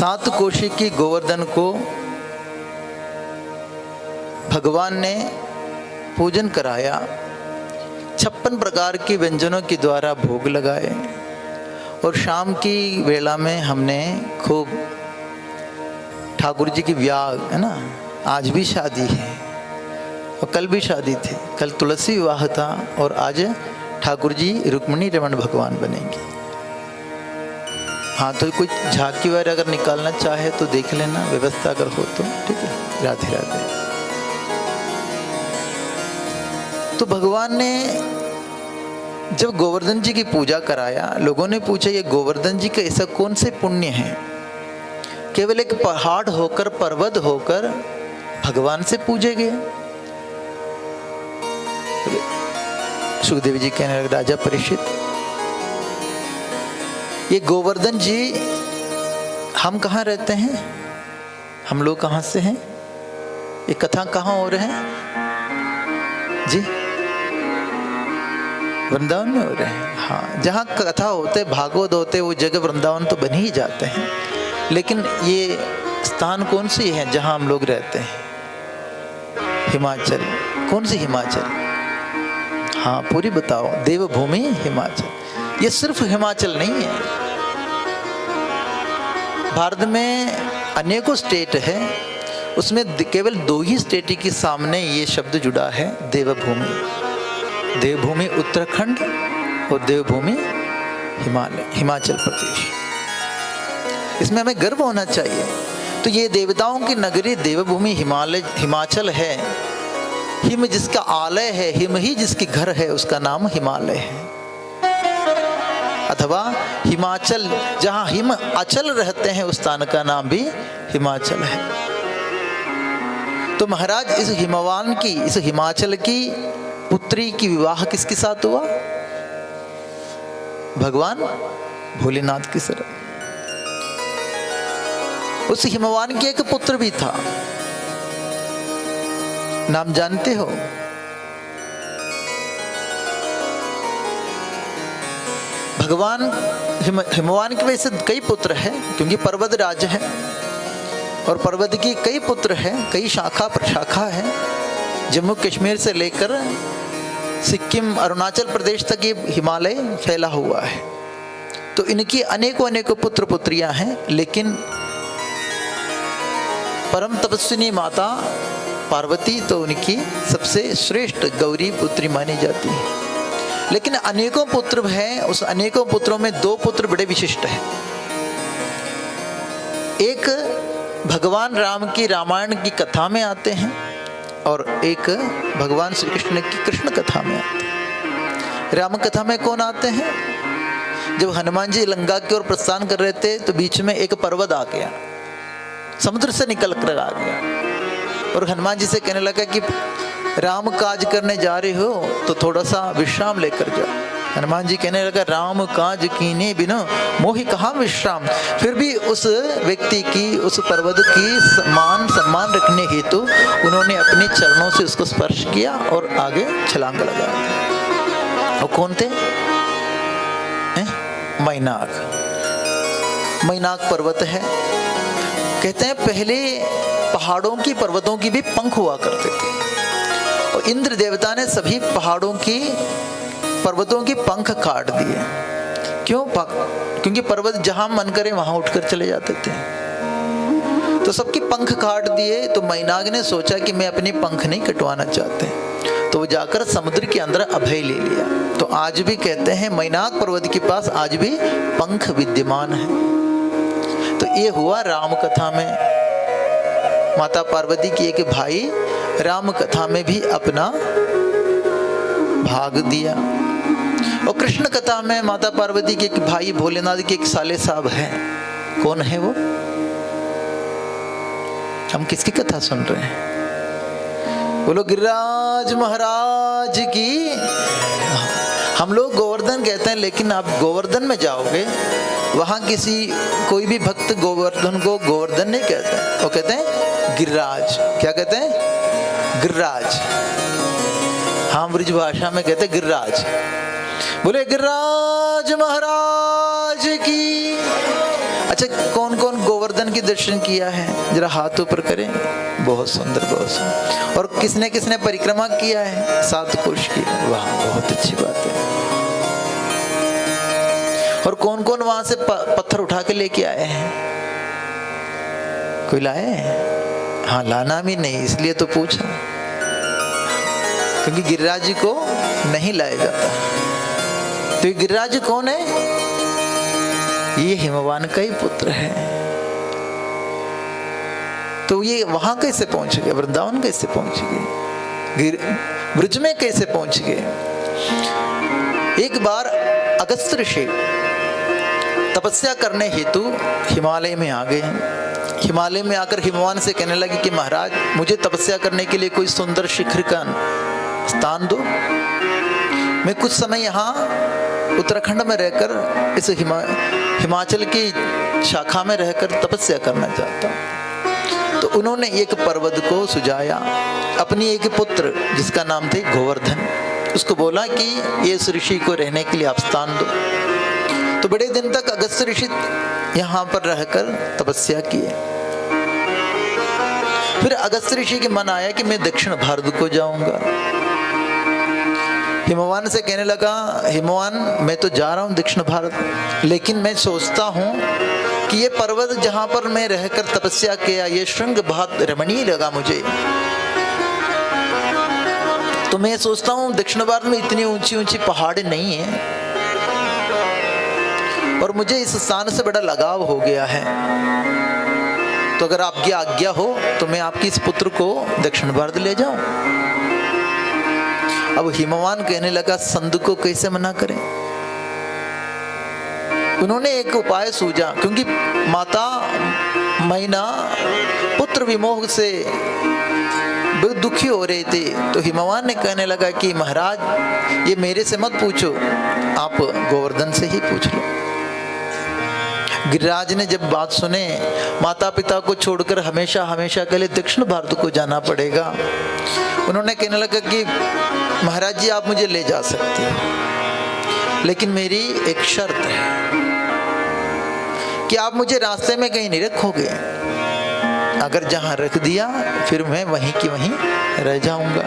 सात कोशी की गोवर्धन को भगवान ने पूजन कराया, 56 प्रकार के व्यंजनों के द्वारा भोग लगाए और शाम की वेला में हमने खूब ठाकुर जी की ब्याह है ना, आज भी शादी है और कल भी शादी थी, कल तुलसी विवाह था और आज ठाकुर जी रुक्मिणी रमण भगवान बनेंगे। हाँ, तो कोई झांकी वगैरह अगर निकालना चाहे तो देख लेना, व्यवस्था अगर हो तो ठीक है। राधे राधे। तो भगवान ने जब गोवर्धन जी की पूजा कराया, लोगों ने पूछा ये गोवर्धन जी का ऐसा कौन से पुण्य है, केवल एक पहाड़ होकर पर्वत होकर भगवान से पूजे गए। सुखदेव जी कहने लगे, राजा परीक्षित, ये गोवर्धन जी हम कहाँ रहते हैं, हम लोग कहाँ से हैं, ये कथा कहाँ हो रहे हैं जी, वृंदावन में हो रहे हैं। हाँ, जहाँ कथा होते भागवत होते वो जगह वृंदावन तो बन ही जाते हैं, लेकिन ये स्थान कौन सी है जहाँ हम लोग रहते हैं, हिमाचल। कौन सी हिमाचल? हाँ पूरी बताओ। देवभूमि हिमाचल। ये सिर्फ हिमाचल नहीं है, भारत में अनेकों स्टेट है, उसमें केवल 2 ही स्टेट के सामने ये शब्द जुड़ा है, देवभूमि। देवभूमि उत्तराखंड और देवभूमि हिमाचल प्रदेश। इसमें हमें गर्व होना चाहिए। तो ये देवताओं की नगरी देवभूमि हिमाचल है। हिम जिसका आलय है, हिम ही जिसकी घर है, उसका नाम हिमालय है, अथवा हिमाचल। जहां हिम अचल रहते हैं उस स्थान का नाम भी हिमाचल है। तो महाराज इस हिमवान की, इस हिमाचल की पुत्री की विवाह किसके साथ हुआ? भगवान भोलेनाथ के साथ। उस हिमवान के एक पुत्र भी था, नाम जानते हो? भगवान हिमवान के वैसे कई पुत्र हैं, क्योंकि पर्वत राज है और पर्वत की कई पुत्र हैं, कई शाखा प्रशाखा है। जम्मू कश्मीर से लेकर सिक्किम अरुणाचल प्रदेश तक ये हिमालय फैला हुआ है। तो इनकी अनेकों पुत्र पुत्रियां हैं, लेकिन परम तपस्विनी माता पार्वती तो उनकी सबसे श्रेष्ठ गौरी पुत्री मानी जाती है। लेकिन अनेकों पुत्र हैं, उस अनेकों पुत्रों में 2 पुत्र बड़े विशिष्ट हैं। एक भगवान राम की रामायण की कथा में आते हैं और एक भगवान श्री कृष्ण की कृष्ण कथा में आते हैं। राम कथा में कौन आते हैं? जब हनुमान जी लंका की ओर प्रस्थान कर रहे थे तो बीच में एक पर्वत आ गया, समुद्र से निकल कर आ गया और हनुमान जी से कहने लगा कि राम काज करने जा रहे हो तो थोड़ा सा विश्राम लेकर जाओ। हनुमान जी कहने लगा, राम काज कीने बिना मोहि कहाँ विश्राम। फिर भी उस व्यक्ति की, उस पर्वत की सम्मान रखने हेतु उन्होंने अपने चरणों से उसको स्पर्श किया और आगे छलांग लगा दी। और कौन थे? मैनाक पर्वत है। कहते हैं पहले पहाड़ों की, पर्वतों की भी पंख हुआ करते थे और इंद्र देवता ने सभी पहाड़ों की, पर्वतों की पंख काट दिए। क्यों? क्योंकि पर्वत जहां मन करे वहां उठकर चले जाते थे, तो सबके पंख काट दिए। तो मैनाक ने सोचा कि मैं अपनी पंख नहीं कटवाना चाहते, तो वो जाकर समुद्र के अंदर अभय ले लिया। तो आज भी कहते हैं मैनाक पर्वत के पास आज भी पंख विद्यमान है। तो ये हुआ राम कथा में। माता पार्वती की एक भाई राम कथा में भी अपना भाग दिया और कृष्ण कथा में माता पार्वती के एक भाई भोलेनाथ के एक साले साहब हैं। कौन है वो? हम किसकी कथा सुन रहे हैं? बोलो गिरिराज महाराज की। हम लोग गोवर्धन कहते हैं, लेकिन आप गोवर्धन में जाओगे वहां कोई भी भक्त गोवर्धन को गोवर्धन नहीं कहते, वो कहते हैं गिरिराज। क्या कहते हैं? गिरिराज। हाँ, ब्रज भाषा में कहते हैं गिरिराज। बोले गिरिराज महाराज की। अच्छा, कौन कौन गोवर्धन वृंदावन की दर्शन किया है, जरा हाथ ऊपर करें। बहुत सुंदर, बहुत सुंदर। और किसने किसने परिक्रमा किया है? 7 कोश की। वाह, बहुत अच्छी बात है। और कौन कौन वहां से पत्थर उठा के लेके आए हैं? कोई लाए? हाँ, लाना भी नहीं, इसलिए तो पूछा, क्योंकि गिरिराज जी को नहीं लाया जाता। तो ये गिरिराज कौन है? ये हिमवान का ही पुत्र है। तो ये वहां कैसे पहुंच गए? वृंदावन कैसे पहुंच गए? ब्रज में कैसे पहुंच गए? एक बार अगस्त्य ऋषि तपस्या करने हेतु हिमालय में आ गए। हिमालय में आकर हिमवान से कहने लगे कि महाराज, मुझे तपस्या करने के लिए कोई सुंदर शिखर का स्थान दो। मैं कुछ समय यहाँ उत्तराखंड में रहकर इस हिमाचल की शाखा में रहकर तपस्या करना चाहता हूँ। तो उन्होंने एक पर्वत को सुझाया, अपनी एक पुत्र जिसका नाम थे गोवर्धन, उसको बोला कि ये इस ऋषि को रहने के लिए आप स्थान दो। तो बड़े दिन तक अगस्त्य ऋषि यहाँ पर रहकर तपस्या किए। फिर अगस्त्य ऋषि के मन आया कि मैं दक्षिण भारत को जाऊंगा। हिमवान से कहने लगा, हिमवान मैं तो जा रहा हूँ दक्षिण भारत, लेकिन मैं सोचता हूँ कि ये पर्वत जहाँ पर मैं रहकर तपस्या किया, ये श्रृंग बहुत रमणीय लगा मुझे। तो मैं सोचता हूँ दक्षिण भारत में इतनी ऊंची ऊंची पहाड़ी नहीं है, और मुझे इस स्थान से बड़ा लगाव हो गया है। तो अगर आपकी आज्ञा हो तो मैं आपकी इस पुत्र को दक्षिण भारत ले जाऊं। अब हिमवान कहने लगा, संत को कैसे मना करें। उन्होंने एक उपाय सूझा, क्योंकि माता मैना पुत्र विमोह से बहुत दुखी हो रहे थे। तो हिमवान ने कहने लगा कि महाराज, ये मेरे से मत पूछो, आप गोवर्धन से ही पूछ लो। गिरिराज ने जब बात सुने, माता पिता को छोड़कर हमेशा हमेशा के लिए दक्षिण भारत को जाना पड़ेगा, उन्होंने कहने लगा कि महाराज जी, आप मुझे ले जा सकते हो, लेकिन मेरी एक शर्त है कि आप मुझे रास्ते में कहीं नहीं रखोगे। अगर जहां रख दिया फिर मैं वहीं की वहीं रह जाऊंगा।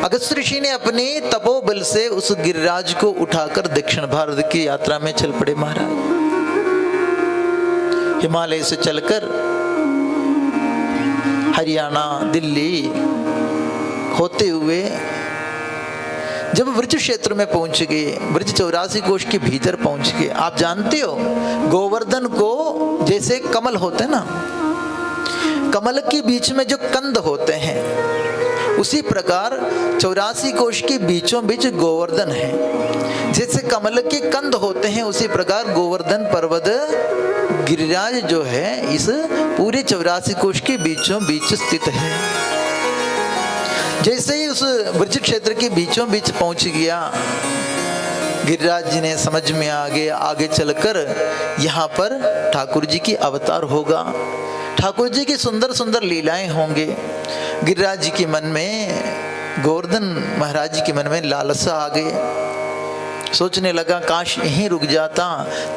अगस्त्य ऋषि ने अपने तपोबल से उस गिरिराज को उठाकर दक्षिण भारत की यात्रा में चल पड़े। महाराज हिमालय से चलकर हरियाणा, दिल्ली होते हुए जब ब्रज क्षेत्र में पहुंच गए, ब्रज 84 कोश के भीतर पहुंच गए। आप जानते हो, गोवर्धन को जैसे कमल होते ना, कमल के बीच में जो कंद होते हैं, उसी प्रकार 84 कोश के बीचों बीच गोवर्धन है। जैसे कमल के कंद होते हैं, उसी प्रकार गोवर्धन पर्वत गिरिराज जो है इस पूरे 84 कोश के बीचों बीच स्थित है। जैसे ही उस ब्रज क्षेत्र के बीचों बीच पहुंच गया, गिरिराज जी ने समझ में आगे चलकर यहाँ पर ठाकुर जी की अवतार होगा, ठाकुर जी की सुंदर सुंदर लीलाएं होंगे। गिरिराज जी के मन में, गोवर्धन महाराज जी के मन में लालसा आ गई। सोचने लगा, काश यहीं रुक जाता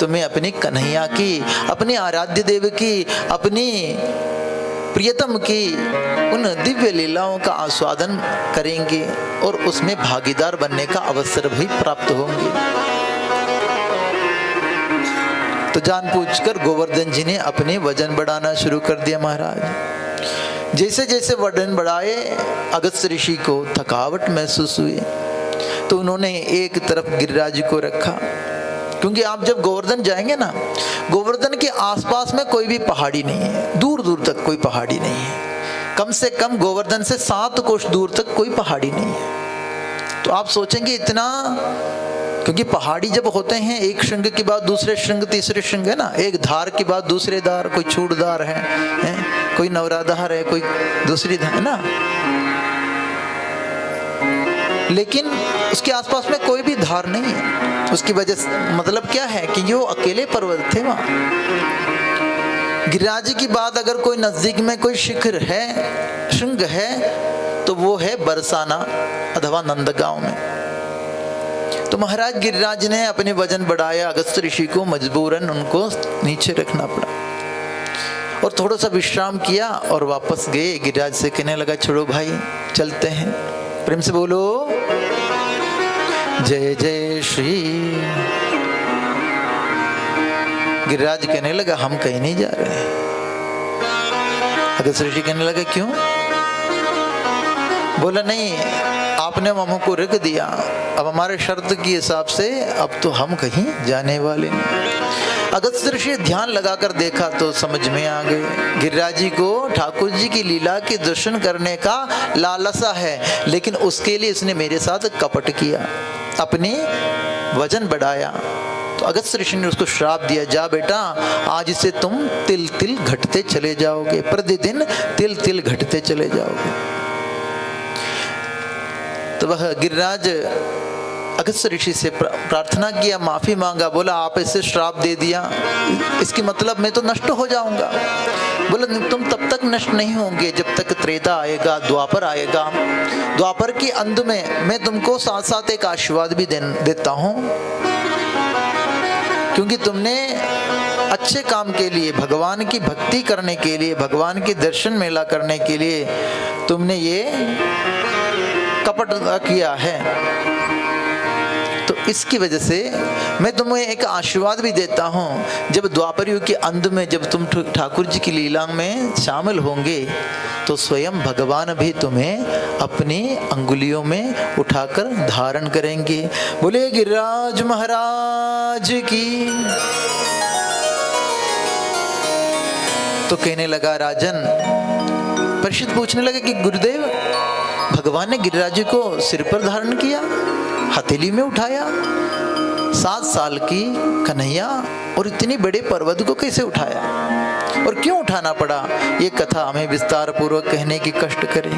तो मैं अपनी कन्हैया की, अपने आराध्य देव की, अपनी प्रियतम की उन दिव्य लीलाओं का आस्वादन करेंगे और उसमें भागीदार बनने का अवसर भी प्राप्त होंगे। तो जानबूझकर गोवर्धन जी ने अपने वजन बढ़ाना शुरू कर दिया। महाराज जैसे जैसे वजन बढ़ाए, अगस्त्य ऋषि को थकावट महसूस हुई, तो उन्होंने एक तरफ गिरिराज को रखा, क्योंकि आप जब गोवर्धन जाएंगे ना, गोवर्धन के आसपास में कोई भी पहाड़ी नहीं है, दूर दूर तक कोई पहाड़ी नहीं है। कम से कम गोवर्धन से 7 कोश दूर तक कोई पहाड़ी नहीं है। तो आप सोचेंगे इतना, क्योंकि पहाड़ी जब होते हैं, एक श्रृंग के बाद दूसरे श्रृंग, तीसरे श्रृंग है ना, एक धार के बाद दूसरे धार, कोई चूड़धार है, कोई नवराधार है, कोई दूसरी धार है ना, लेकिन उसके आसपास में कोई भी धार नहीं है। उसकी वजह से मतलब क्या है कि जो अकेले पर्वत थे वहां। गिरिराज की बात, अगर कोई नजदीक में कोई शिखर है, श्रृंग है, तो वो है बरसाना अथवा नंदगांव में। तो महाराज गिरिराज ने अपने वजन बढ़ाया, अगस्त ऋषि को मजबूरन उनको नीचे रखना पड़ा और थोड़ा सा विश्राम किया और वापस गए। गिरिराज से कहने लगा छोड़ो भाई चलते हैं। प्रेम से बोलो जय जय श्री। गिरिराज कहने लगा हम कहीं नहीं जा रहे। अगस्त ऋषि कहने लगा क्यों? बोला नहीं, आपने हमको रख दिया, अब हमारे शर्त के हिसाब से अब तो हम कहीं जाने वाले नहीं। अगस्त ऋषि ध्यान लगाकर देखा तो समझ में आ गए गिरिराज जी को ठाकुर जी की लीला के दर्शन करने का लालसा है, लेकिन उसके लिए इसने मेरे साथ कपट किया, अपनी वजन बढ़ाया। तो अगस्त ऋषि ने उसको श्राप दिया, जा बेटा आज से तुम तिल तिल घटते चले जाओगे, प्रतिदिन तिल तिल घटते चले जाओगे। तो वह गिरिराज अगस्त ऋषि से प्रार्थना किया, माफी मांगा, बोला आप इसे श्राप दे दिया, इसकी मतलब मैं तो नष्ट हो जाऊंगा। बोला तुम तब तक नष्ट नहीं होंगे जब तक त्रेता आएगा, द्वापर आएगा। द्वापर के अंत में मैं तुमको साथ साथ एक आशीर्वाद भी देता हूँ, क्योंकि तुमने अच्छे काम के लिए, भगवान की भक्ति करने के लिए, भगवान के दर्शन मेला करने के लिए तुमने ये कपट किया है। तो इसकी वजह से मैं तुम्हें एक आशीर्वाद भी देता हूँ, जब द्वापर युग के अंत में जब तुम ठाकुर जी की लीला में शामिल होंगे तो स्वयं भगवान भी तुम्हें अपनी अंगुलियों में उठाकर धारण करेंगे। बोले गिरिराज महाराज की। तो कहने लगा राजन, परीक्षित पूछने लगे कि गुरुदेव भगवान ने गिरिराज जी को सिर पर धारण किया, हथेली में उठाया, 7 साल की कन्हैया और इतनी बड़े पर्वत को कैसे उठाया और क्यों उठाना पड़ा, ये कथा हमें विस्तार पूर्वक कहने की कष्ट करें।